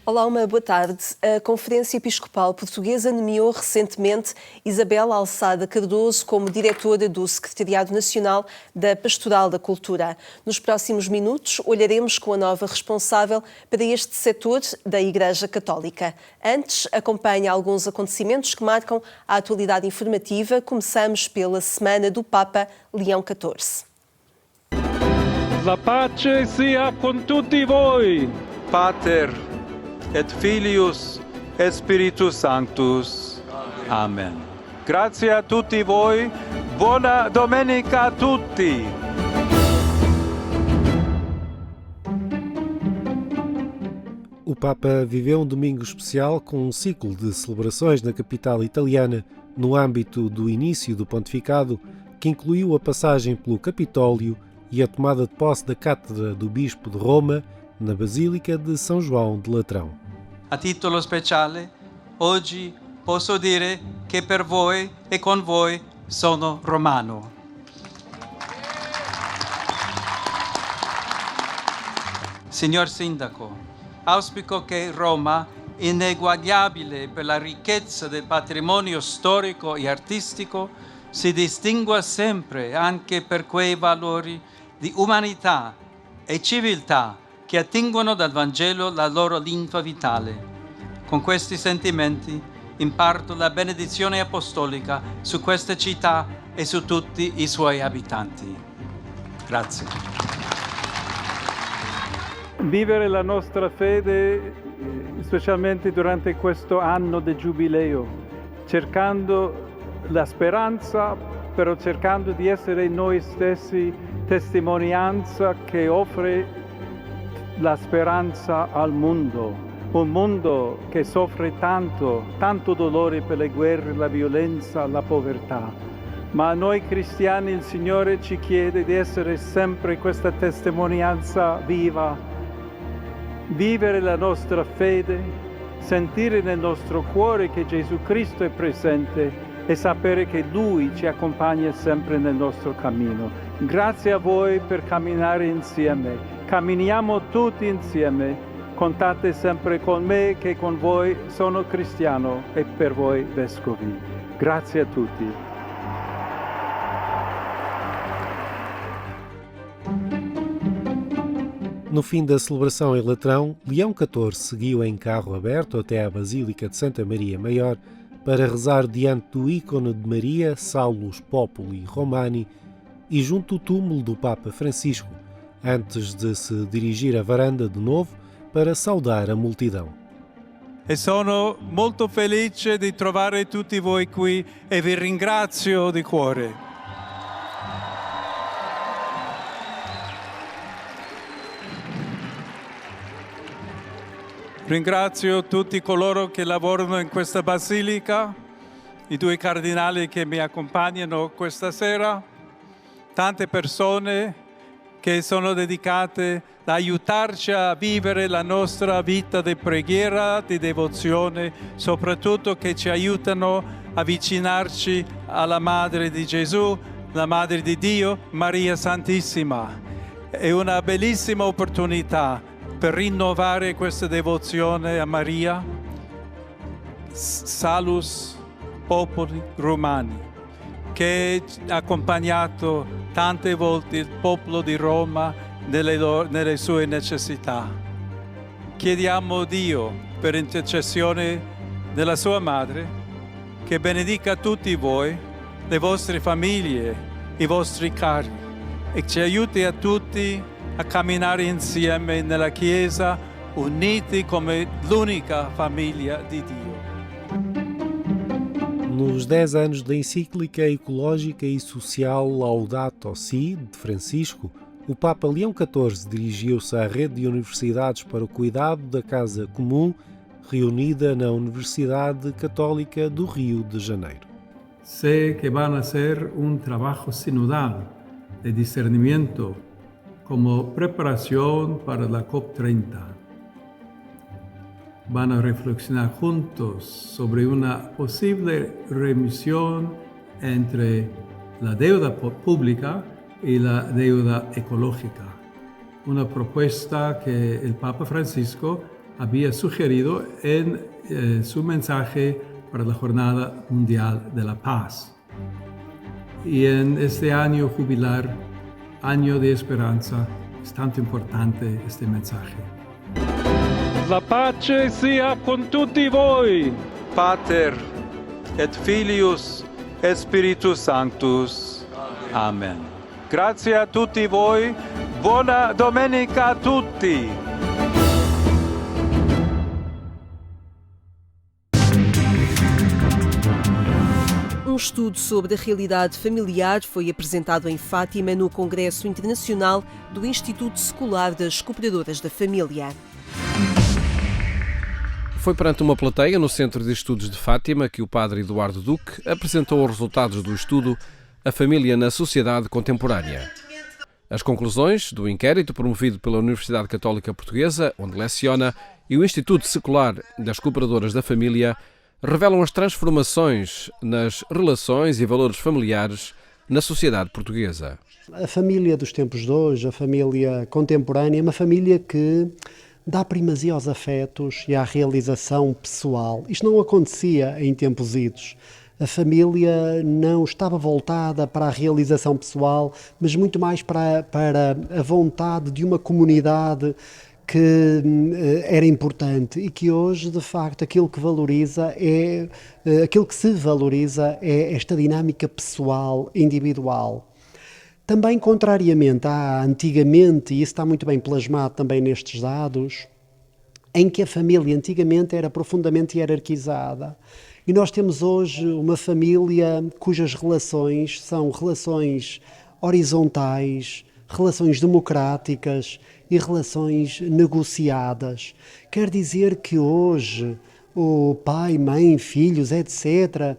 Olá, uma boa tarde. A Conferência Episcopal Portuguesa nomeou recentemente Isabel Alçada Cardoso como diretora do Secretariado Nacional da Pastoral da Cultura. Nos próximos minutos, olharemos com a nova responsável para este setor da Igreja Católica. Antes, acompanhe alguns acontecimentos que marcam a atualidade informativa. Começamos pela Semana do Papa Leão XIV. La pace sia con tutti voi. Pater et Filius et Spiritus Sanctus. Amen. Grazie a tutti voi. Buona domenica a tutti. O Papa viveu um domingo especial com um ciclo de celebrações na capital italiana no âmbito do início do pontificado, que incluiu a passagem pelo Capitólio e a tomada de posse da cátedra do Bispo de Roma na Basílica de São João de Latrão. A titolo speciale, oggi posso dire che per voi e con voi sono romano. Signor Sindaco, auspico che Roma, ineguagliabile per la ricchezza del patrimonio storico e artistico, si distingua sempre anche per quei valori di umanità e civiltà che attingono dal Vangelo la loro linfa vitale. Con questi sentimenti imparto la benedizione apostolica su questa città e su tutti i suoi abitanti. Grazie. Vivere la nostra fede, specialmente durante questo anno del Giubileo, cercando la speranza, però cercando di essere noi stessi testimonianza che offre la speranza al mondo. Un mondo che soffre tanto dolore per le guerre, la violenza, la povertà. Ma a noi cristiani il Signore ci chiede di essere sempre questa testimonianza viva, vivere la nostra fede, sentire nel nostro cuore che Gesù Cristo è presente e sapere che Lui ci accompagna sempre nel nostro cammino. Grazie a voi per camminare insieme. Camminiamo tutti insieme. Contate sempre con me che con voi sono cristiano e per voi vescovi. Grazie a tutti. No fim da celebração em Latrão, Leão XIV seguiu em carro aberto até à Basílica de Santa Maria Maior para rezar diante do ícone de Maria, Salus Populi Romani, e junto ao túmulo do Papa Francisco, antes de se dirigir à varanda de novo para saudar a multidão. E sono molto felice di trovare tutti voi qui e vi ringrazio di cuore. Ringrazio tutti coloro che lavorano in questa basilica, i due cardinali che mi accompagnano questa sera, tante persone che sono dedicate ad aiutarci a vivere la nostra vita di preghiera, di devozione, soprattutto che ci aiutano a avvicinarci alla Madre di Gesù, la Madre di Dio, Maria Santissima. È una bellissima opportunità per rinnovare questa devozione a Maria, Salus Populi Romani, che ha accompagnato tante volte il popolo di Roma nelle sue necessità. Chiediamo a Dio, per intercessione della sua Madre, che benedica tutti voi, le vostre famiglie, i vostri cari, e ci aiuti a tutti a camminare insieme nella Chiesa, uniti come l'unica famiglia di Dio. Nos 10 anos da encíclica ecológica e social Laudato Si, de Francisco, o Papa Leão XIV dirigiu-se à rede de universidades para o cuidado da casa comum, reunida na Universidade Católica do Rio de Janeiro. Sé que van a ser un trabajo sinodal de discernimiento como preparación para la COP30. Van a reflexionar juntos sobre una posible remisión entre la deuda pública y la deuda ecológica. Una propuesta que el Papa Francisco había sugerido en su mensaje para la Jornada Mundial de la Paz. Y en este año jubilar, año de esperanza, es tanto importante este mensaje. La pace sia con tutti voi. Pater et Filius et Spiritus Sanctus. Amen. Grazie a tutti voi. Buona domenica a tutti. Um estudo sobre a realidade familiar foi apresentado em Fátima no Congresso Internacional do Instituto Secular das Cooperadoras da Família. Foi perante uma plateia no Centro de Estudos de Fátima que o padre Eduardo Duque apresentou os resultados do estudo A Família na Sociedade Contemporânea. As conclusões do inquérito promovido pela Universidade Católica Portuguesa, onde leciona, e o Instituto Secular das Cooperadoras da Família revelam as transformações nas relações e valores familiares na sociedade portuguesa. A família dos tempos de hoje, a família contemporânea, é uma família que dá primazia aos afetos e à realização pessoal. Isto não acontecia em tempos idos. A família não estava voltada para a realização pessoal, mas muito mais para a vontade de uma comunidade que era importante e que hoje, de facto, aquilo que se valoriza é esta dinâmica pessoal, individual. Também, contrariamente a antigamente, e isso está muito bem plasmado também nestes dados, em que a família antigamente era profundamente hierarquizada. E nós temos hoje uma família cujas relações são relações horizontais, relações democráticas e relações negociadas. Quer dizer que hoje o pai, mãe, filhos, etc.,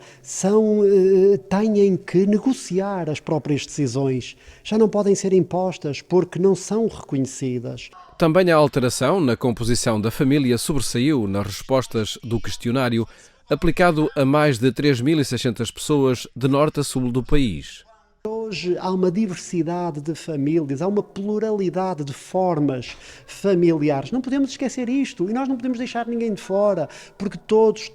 têm que negociar as próprias decisões. Já não podem ser impostas porque não são reconhecidas. Também a alteração na composição da família sobressaiu nas respostas do questionário aplicado a mais de 3.600 pessoas de norte a sul do país. Hoje há uma diversidade de famílias, há uma pluralidade de formas familiares. Não podemos esquecer isto e nós não podemos deixar ninguém de fora, porque todos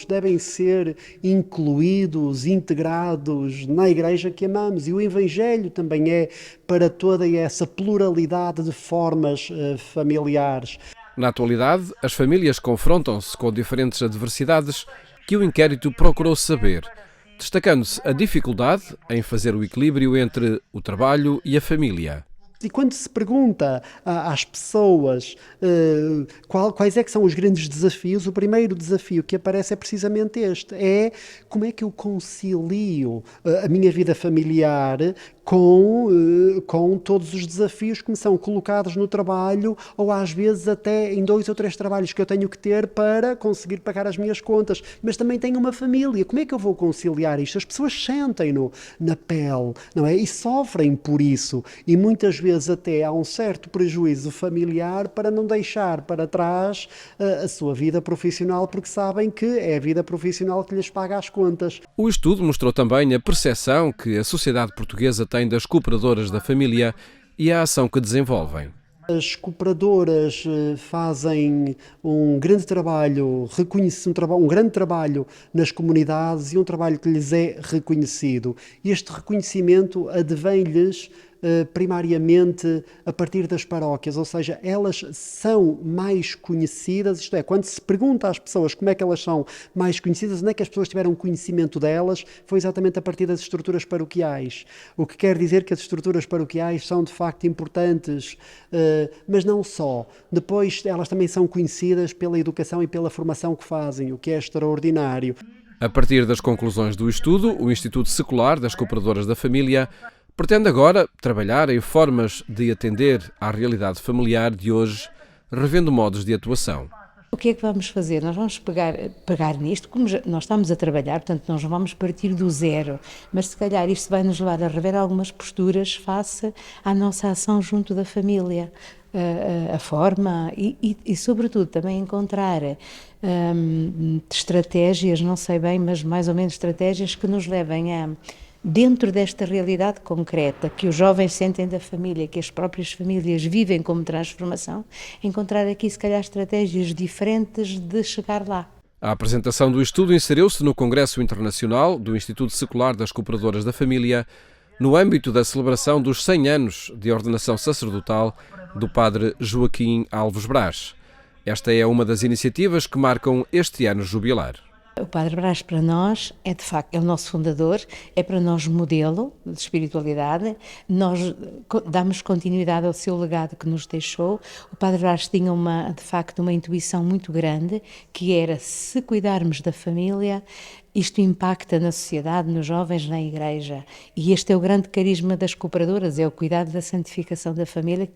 devem ser incluídos, integrados na Igreja que amamos. E o Evangelho também é para toda essa pluralidade de formas familiares. Na atualidade, as famílias confrontam-se com diferentes adversidades que o inquérito procurou saber, destacando-se a dificuldade em fazer o equilíbrio entre o trabalho e a família. E quando se pergunta às pessoas quais é que são os grandes desafios, o primeiro desafio que aparece é precisamente este, é como é que eu concilio a minha vida familiar com todos os desafios que me são colocados no trabalho, ou às vezes até em 2 ou 3 trabalhos que eu tenho que ter para conseguir pagar as minhas contas, mas também tenho uma família. Como é que eu vou conciliar isto? As pessoas sentem-no na pele, não é? E sofrem por isso, e muitas vezes até há um certo prejuízo familiar para não deixar para trás a sua vida profissional, porque sabem que é a vida profissional que lhes paga as contas. O estudo mostrou também a percepção que a sociedade portuguesa tem das cooperadoras da família e a ação que desenvolvem. As cooperadoras fazem um grande trabalho, um grande trabalho nas comunidades e um trabalho que lhes é reconhecido. E este reconhecimento advém-lhes primariamente a partir das paróquias, ou seja, elas são mais conhecidas, isto é, quando se pergunta às pessoas como é que elas são mais conhecidas, onde é que as pessoas tiveram conhecimento delas, foi exatamente a partir das estruturas paroquiais, o que quer dizer que as estruturas paroquiais são de facto importantes, mas não só. Depois elas também são conhecidas pela educação e pela formação que fazem, o que é extraordinário. A partir das conclusões do estudo, o Instituto Secular das Cooperadoras da Família pretende agora trabalhar em formas de atender à realidade familiar de hoje, revendo modos de atuação. O que é que vamos fazer? Nós vamos pegar nisto, como nós estamos a trabalhar, portanto nós não vamos partir do zero, mas se calhar isto vai nos levar a rever algumas posturas face à nossa ação junto da família, a forma e sobretudo também encontrar estratégias, não sei bem, mas mais ou menos estratégias que nos levem a dentro desta realidade concreta que os jovens sentem da família, que as próprias famílias vivem como transformação, encontrar aqui se calhar estratégias diferentes de chegar lá. A apresentação do estudo inseriu-se no Congresso Internacional do Instituto Secular das Cooperadoras da Família, no âmbito da celebração dos 100 anos de ordenação sacerdotal do padre Joaquim Alves Brás. Esta é uma das iniciativas que marcam este ano jubilar. O Padre Brás para nós é de facto, é o nosso fundador, é para nós modelo de espiritualidade, nós damos continuidade ao seu legado que nos deixou. O Padre Brás tinha de facto uma intuição muito grande, que era, se cuidarmos da família, isto impacta na sociedade, nos jovens, na igreja. E este é o grande carisma das cooperadoras, é o cuidado da santificação da família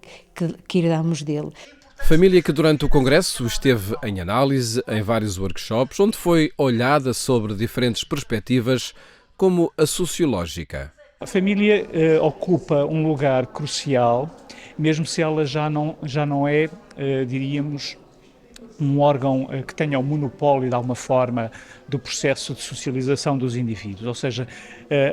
que herdamos dele. Família que durante o Congresso esteve em análise em vários workshops, onde foi olhada sobre diferentes perspectivas, como a sociológica. A família ocupa um lugar crucial, mesmo se ela já não é, diríamos, um órgão que tenha o monopólio, de alguma forma, do processo de socialização dos indivíduos. Ou seja,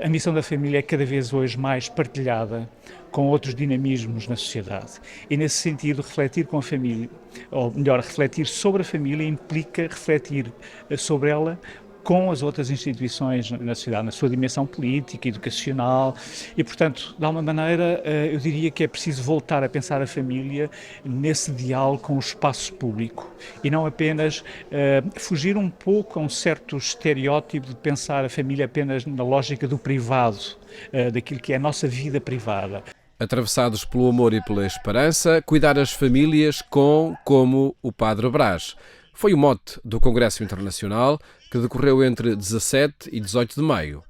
a missão da família é cada vez hoje mais partilhada com outros dinamismos na sociedade. E, nesse sentido, refletir com a família, ou melhor, refletir sobre a família implica refletir sobre ela com as outras instituições na sociedade, na sua dimensão política, educacional e, portanto, de alguma maneira, eu diria que é preciso voltar a pensar a família nesse diálogo com o espaço público e não apenas fugir um pouco a um certo estereótipo de pensar a família apenas na lógica do privado, daquilo que é a nossa vida privada. Atravessados pelo amor e pela esperança, cuidar as famílias como o Padre Brás. Foi o mote do Congresso Internacional, que decorreu entre 17 e 18 de maio.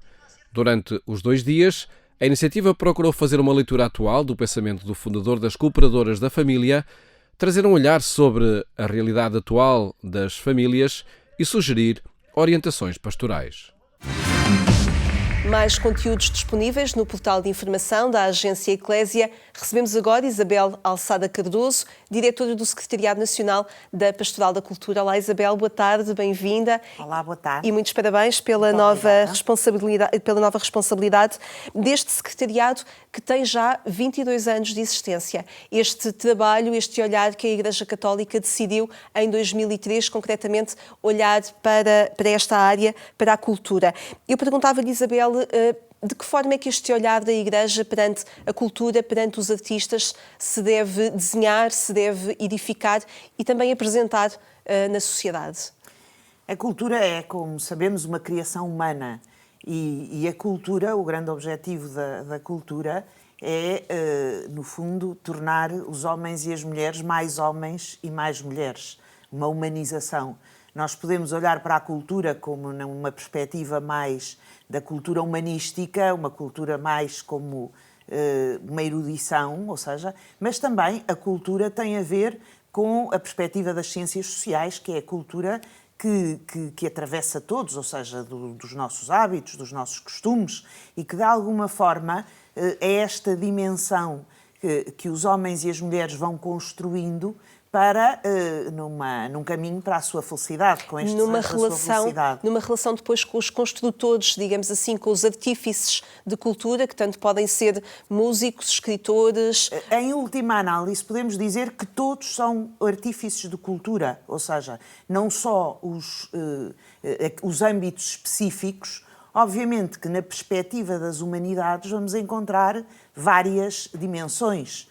Durante os 2 dias, a iniciativa procurou fazer uma leitura atual do pensamento do fundador das Cooperadoras da Família, trazer um olhar sobre a realidade atual das famílias e sugerir orientações pastorais. Mais conteúdos disponíveis no portal de informação da Agência Eclésia. Recebemos agora Isabel Alçada Cardoso, diretora do Secretariado Nacional da Pastoral da Cultura. Olá, Isabel, boa tarde, bem-vinda. Olá, boa tarde. E muitos parabéns pela nova responsabilidade deste secretariado que tem já 22 anos de existência. Este trabalho, este olhar que a Igreja Católica decidiu em 2003, concretamente, olhar para esta área, para a cultura. Eu perguntava-lhe, Isabel, de que forma é que este olhar da Igreja perante a cultura, perante os artistas, se deve desenhar, se deve edificar e também apresentar na sociedade? A cultura é, como sabemos, uma criação humana e a cultura, o grande objetivo da cultura é, no fundo, tornar os homens e as mulheres mais homens e mais mulheres, uma humanização. Nós podemos olhar para a cultura como numa perspectiva mais da cultura humanística, uma cultura mais como uma erudição, ou seja, mas também a cultura tem a ver com a perspectiva das ciências sociais, que é a cultura que atravessa todos, ou seja, dos nossos hábitos, dos nossos costumes, e que de alguma forma é esta dimensão que os homens e as mulheres vão construindo para num caminho para a sua felicidade, com este numa relação depois com os construtores, digamos assim, com os artífices de cultura, que tanto podem ser músicos, escritores. Em última análise, podemos dizer que todos são artífices de cultura, ou seja, não só os âmbitos específicos. Obviamente que na perspectiva das humanidades vamos encontrar várias dimensões,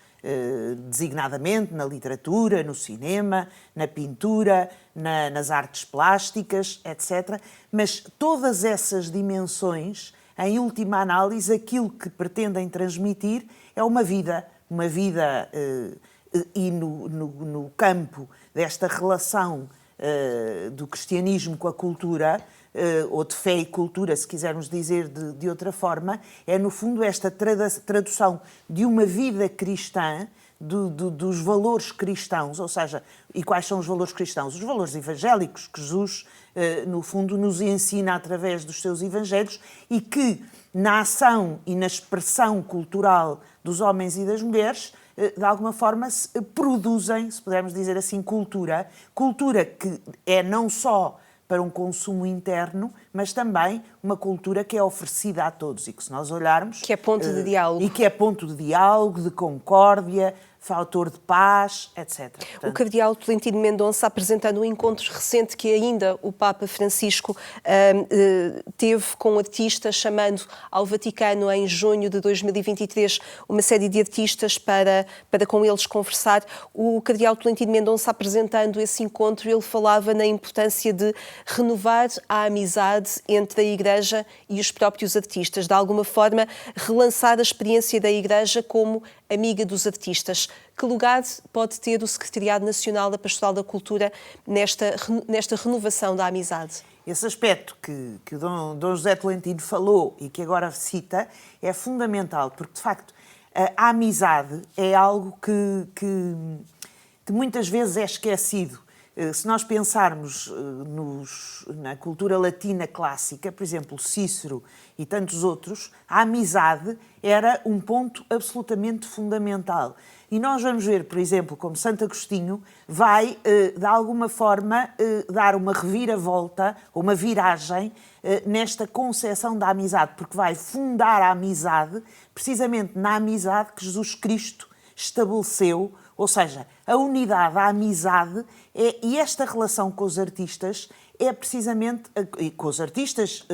designadamente na literatura, no cinema, na pintura, nas artes plásticas, etc. Mas todas essas dimensões, em última análise, aquilo que pretendem transmitir é uma vida e no campo desta relação do cristianismo com a cultura, ou de fé e cultura, se quisermos dizer de outra forma, é no fundo esta tradução de uma vida cristã, dos valores cristãos, ou seja, e quais são os valores cristãos? Os valores evangélicos que Jesus, no fundo, nos ensina através dos seus evangelhos e que, na ação e na expressão cultural dos homens e das mulheres, de alguma forma produzem, se pudermos dizer assim, cultura que é não só para um consumo interno, mas também uma cultura que é oferecida a todos e que, se nós olharmos... Que é ponto de diálogo. E que é ponto de diálogo, de concórdia, fator de paz, etc. Portanto, o cardeal Tolentino Mendonça, apresentando um encontro recente que ainda o Papa Francisco teve com artistas, chamando ao Vaticano em junho de 2023 uma série de artistas para com eles conversar. O cardeal Tolentino Mendonça, apresentando esse encontro, ele falava na importância de renovar a amizade entre a Igreja e os próprios artistas, de alguma forma relançar a experiência da Igreja como amiga dos artistas. Que lugar pode ter o Secretariado Nacional da Pastoral da Cultura nesta renovação da amizade? Esse aspecto que o Dom José Tolentino falou e que agora cita é fundamental, porque, de facto, a amizade é algo que muitas vezes é esquecido. Se nós pensarmos na cultura latina clássica, por exemplo, Cícero e tantos outros, a amizade era um ponto absolutamente fundamental. E nós vamos ver, por exemplo, como Santo Agostinho vai, de alguma forma, dar uma reviravolta, ou uma viragem, nesta concepção da amizade, porque vai fundar a amizade precisamente na amizade que Jesus Cristo estabeleceu, ou seja, a unidade, a amizade, e esta relação com os artistas é precisamente, e com os artistas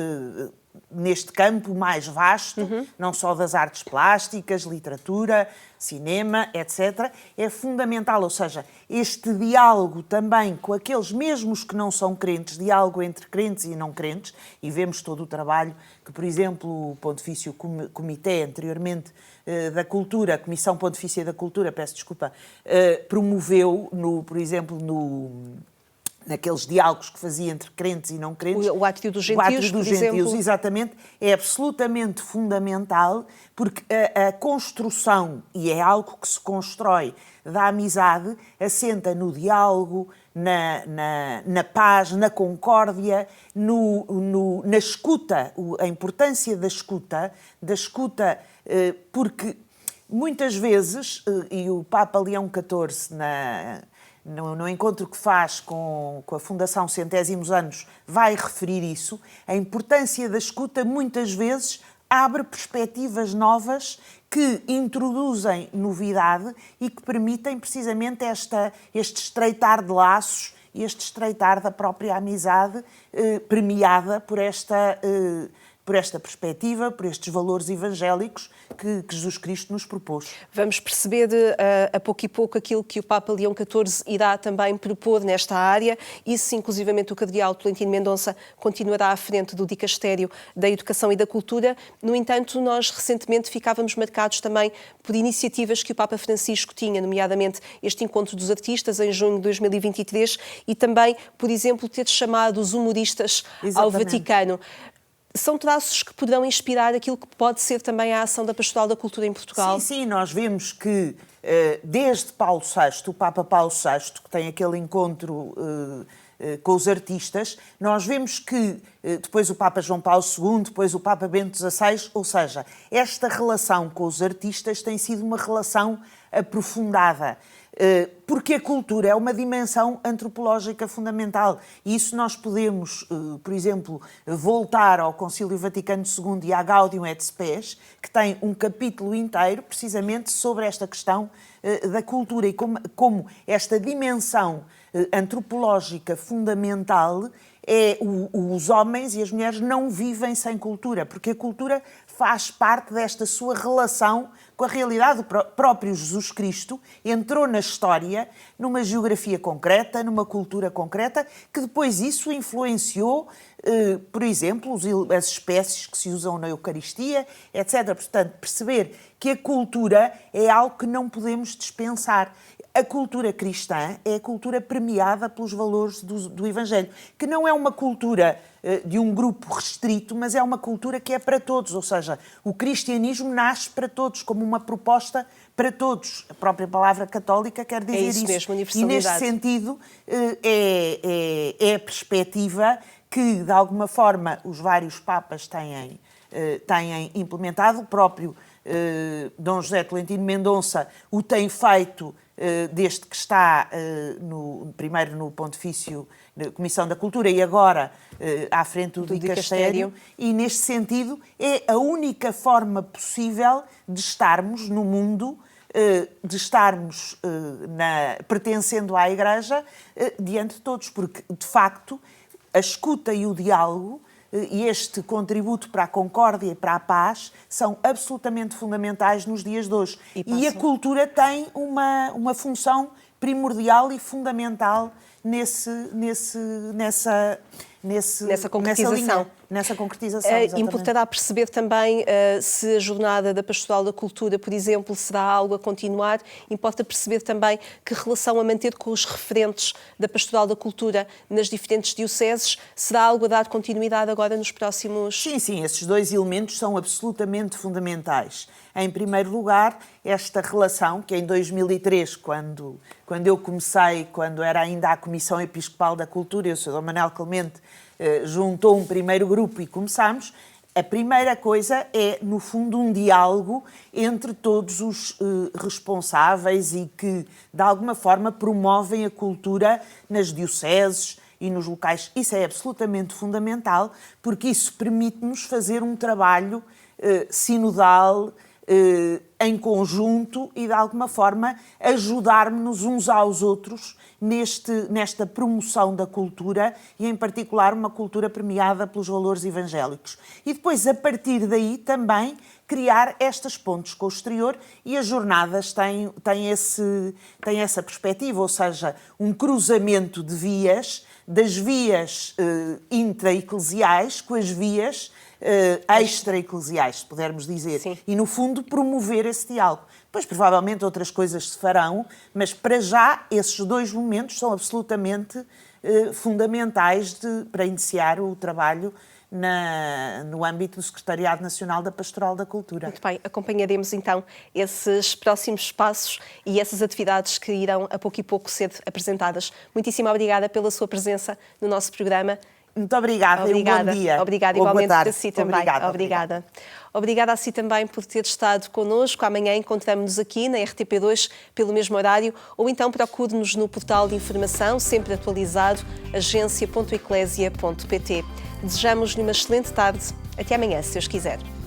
neste campo mais vasto, não só das artes plásticas, literatura, cinema, etc., é fundamental, ou seja, este diálogo também com aqueles mesmos que não são crentes, diálogo entre crentes e não crentes, e vemos todo o trabalho que, por exemplo, o Pontifício Comitê, anteriormente, da Cultura, a Comissão Pontifícia da Cultura, peço desculpa, promoveu, por exemplo, naqueles diálogos que fazia entre crentes e não crentes. O Átrio dos Gentios, por exemplo. Exatamente, é absolutamente fundamental, porque a construção, e é algo que se constrói, da amizade, assenta no diálogo, na paz, na concórdia, na escuta, a importância da escuta, porque muitas vezes, e o Papa Leão XIV, no encontro que faz com a Fundação Centésimos Anos, vai referir isso, a importância da escuta muitas vezes abre perspectivas novas que introduzem novidade e que permitem precisamente este estreitar de laços e este estreitar da própria amizade premiada por esta perspectiva, por estes valores evangélicos que Jesus Cristo nos propôs. Vamos perceber a pouco e pouco aquilo que o Papa Leão XIV irá também propor nesta área. Isso, inclusivamente, o cardeal Tolentino Mendonça continuará à frente do Dicastério da Educação e da Cultura. No entanto, nós recentemente ficávamos marcados também por iniciativas que o Papa Francisco tinha, nomeadamente este Encontro dos Artistas em junho de 2023 e também, por exemplo, ter chamado os humoristas ao Vaticano. São traços que poderão inspirar aquilo que pode ser também a ação da Pastoral da Cultura em Portugal? Sim, nós vemos que desde Paulo VI, o Papa Paulo VI, que tem aquele encontro com os artistas, nós vemos que depois o Papa João Paulo II, depois o Papa Bento XVI, ou seja, esta relação com os artistas tem sido uma relação aprofundada. Porque a cultura é uma dimensão antropológica fundamental. E isso nós podemos, por exemplo, voltar ao Concílio Vaticano II e à Gaudium et Spes, que tem um capítulo inteiro precisamente sobre esta questão da cultura e como esta dimensão antropológica fundamental é os homens e as mulheres não vivem sem cultura, porque a cultura faz parte desta sua relação com a realidade. O próprio Jesus Cristo entrou na história numa geografia concreta, numa cultura concreta, que depois isso influenciou, por exemplo, as espécies que se usam na Eucaristia, etc. Portanto, perceber que a cultura é algo que não podemos dispensar. A cultura cristã é a cultura premiada pelos valores do Evangelho, que não é uma cultura de um grupo restrito, mas é uma cultura que é para todos, ou seja, o cristianismo nasce para todos, como uma proposta para todos. A própria palavra católica quer dizer isso. Mesmo, universalidade. E neste sentido é a perspectiva que, de alguma forma, os vários papas têm implementado. O próprio Dom José Tolentino Mendonça o tem feito desde que está primeiro no Pontifício Comissão da Cultura e agora à frente do Dicastério, e neste sentido é a única forma possível de estarmos no mundo, de estarmos pertencendo à Igreja diante de todos, porque de facto a escuta e o diálogo e este contributo para a concórdia e para a paz são absolutamente fundamentais nos dias de hoje. E a cultura tem uma função primordial e fundamental nessa concretização. Nessa concretização, exatamente. Importará perceber também se a Jornada da Pastoral da Cultura, por exemplo, será algo a continuar. Importa perceber também que relação a manter com os referentes da Pastoral da Cultura nas diferentes dioceses. Será algo a dar continuidade agora nos próximos... Sim, esses dois elementos são absolutamente fundamentais. Em primeiro lugar, esta relação que em 2003, quando eu comecei, quando era ainda a Comissão Episcopal da Cultura, e o Sr. Dom Manuel Clemente juntou um primeiro grupo e começámos. A primeira coisa é, no fundo, um diálogo entre todos os responsáveis e que, de alguma forma, promovem a cultura nas dioceses e nos locais. Isso é absolutamente fundamental, porque isso permite-nos fazer um trabalho sinodal, em conjunto e, de alguma forma, ajudar-nos uns aos outros nesta promoção da cultura e, em particular, uma cultura premiada pelos valores evangélicos. E depois, a partir daí, também criar estas pontes com o exterior, e as jornadas têm essa perspectiva, ou seja, um cruzamento de vias, das vias intra-eclesiais com as vias extra-eclesiais, se pudermos dizer. Sim. E, no fundo, promover esse diálogo. Depois, provavelmente, outras coisas se farão, mas, para já, esses dois momentos são absolutamente fundamentais para iniciar o trabalho no âmbito do Secretariado Nacional da Pastoral da Cultura. Muito bem, acompanharemos então esses próximos passos e essas atividades que irão a pouco e pouco ser apresentadas. Muitíssimo obrigada pela sua presença no nosso programa. Muito obrigada e um bom dia. Obrigada, igualmente a si também. Obrigada. Obrigada a si também por ter estado connosco. Amanhã encontramos-nos aqui na RTP2 pelo mesmo horário, ou então procure-nos no portal de informação, sempre atualizado, agência.eclesia.pt. Desejamos-lhe uma excelente tarde. Até amanhã, se Deus quiser.